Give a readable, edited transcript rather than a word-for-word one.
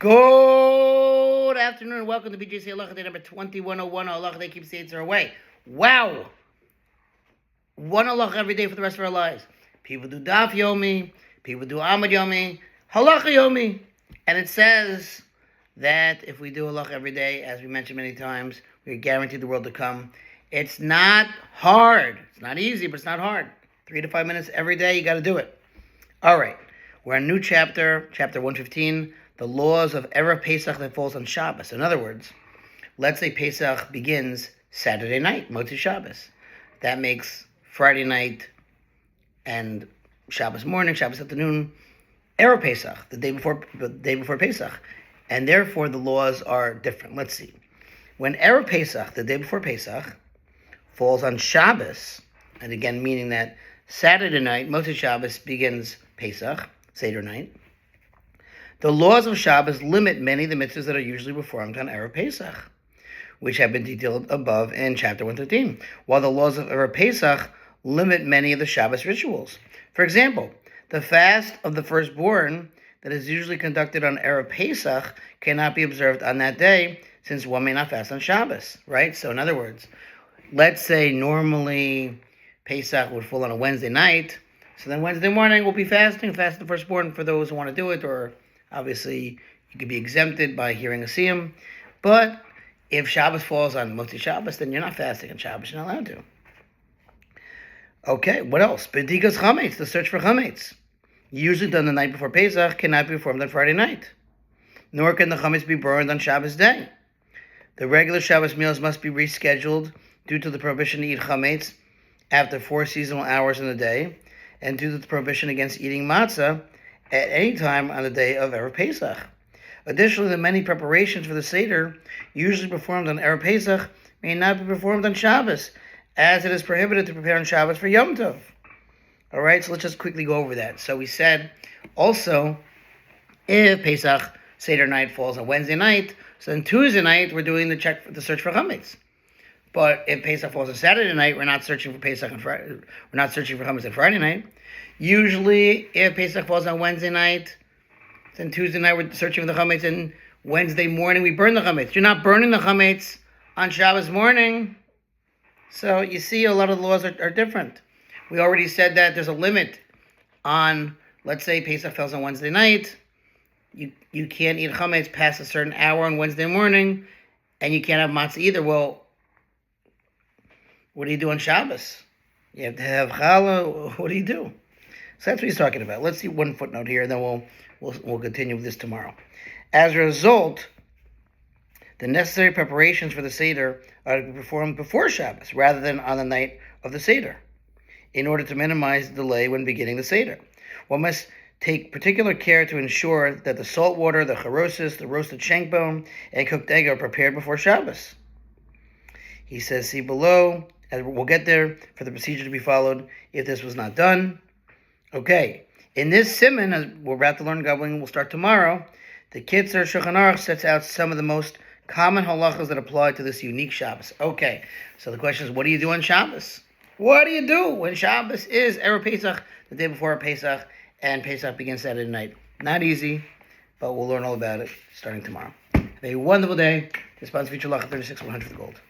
Good afternoon and welcome to BJC Halacha A number 2101. Halacha A keeps the Yetzer Hara away. Wow! One halacha every day for the rest of our lives. People do Daf Yomi, people do Amud Yomi, Halacha Yomi. And it says that if we do halacha every day, as we mentioned many times, we're guaranteed the world to come. It's not hard. It's not easy, but it's not hard. 3 to 5 minutes every day, you got to do it. All right. We're in a new chapter, chapter 115, the laws of Erev Pesach that falls on Shabbos. In other words, let's say Pesach begins Saturday night, Motzi Shabbos. That makes Friday night and Shabbos morning, Shabbos afternoon, Erev Pesach, the day before Pesach. And therefore, the laws are different. Let's see. When Erev Pesach, the day before Pesach, falls on Shabbos, and again, meaning that Saturday night, Motzi Shabbos, begins Pesach, Seder night, the laws of Shabbos limit many of the mitzvahs that are usually performed on Erev Pesach, which have been detailed above in chapter 113, while the laws of Erev Pesach limit many of the Shabbos rituals. For example, the fast of the firstborn that is usually conducted on Erev Pesach cannot be observed on that day, since one may not fast on Shabbos, right? So in other words, let's say normally Pesach would fall on a Wednesday night, so then Wednesday morning we'll be fast the firstborn for those who want to do it, or obviously you could be exempted by hearing a siyum. But if Shabbos falls on Motzi Shabbos, then you're not fasting on Shabbos, you're not allowed to. Okay, what else? Bedikas chametz, the search for chametz, usually done the night before Pesach, cannot be performed on Friday night. Nor can the chametz be burned on Shabbos day. The regular Shabbos meals must be rescheduled due to the prohibition to eat chametz after 4 seasonal hours in the day, and due to the prohibition against eating matzah at any time on the day of Erev Pesach. Additionally, the many preparations for the Seder, usually performed on Erev Pesach, may not be performed on Shabbos, as it is prohibited to prepare on Shabbos for Yom Tov. All right, so let's just quickly go over that. So we said, also, if Pesach Seder night falls on Wednesday night, so then Tuesday night we're doing the search for chametz. But if Pesach falls on Saturday night, we're not searching for Pesach on Friday. We're not searching for chametz on Friday night. Usually, if Pesach falls on Wednesday night, then Tuesday night we're searching for the chametz, and Wednesday morning we burn the chametz. You're not burning the chametz on Shabbos morning. So you see, a lot of the laws are different. We already said that there's a limit on, let's say Pesach falls on Wednesday night. You can't eat chametz past a certain hour on Wednesday morning, and you can't have matzah either. Well, what do you do on Shabbos? You have to have challah. What do you do? So that's what he's talking about. Let's see one footnote here, and then we'll continue with this tomorrow. As a result, the necessary preparations for the Seder are to be performed before Shabbos, rather than on the night of the Seder, in order to minimize the delay when beginning the Seder. One must take particular care to ensure that the salt water, the charosis, the roasted shank bone, and cooked egg are prepared before Shabbos. He says, see below, and we'll get there for the procedure to be followed if this was not done. Okay, in this siman, as we're about to learn Gobbling, we'll start tomorrow, the Yetzer Hara sets out some of the most common halachas that apply to this unique Shabbos. Okay, so the question is, what do you do on Shabbos? What do you do when Shabbos is Erev Pesach, the day before Pesach, and Pesach begins Saturday night? Not easy, but we'll learn all about it starting tomorrow. Have a wonderful day. This sponsor feature Halacha 36, 100 for the gold.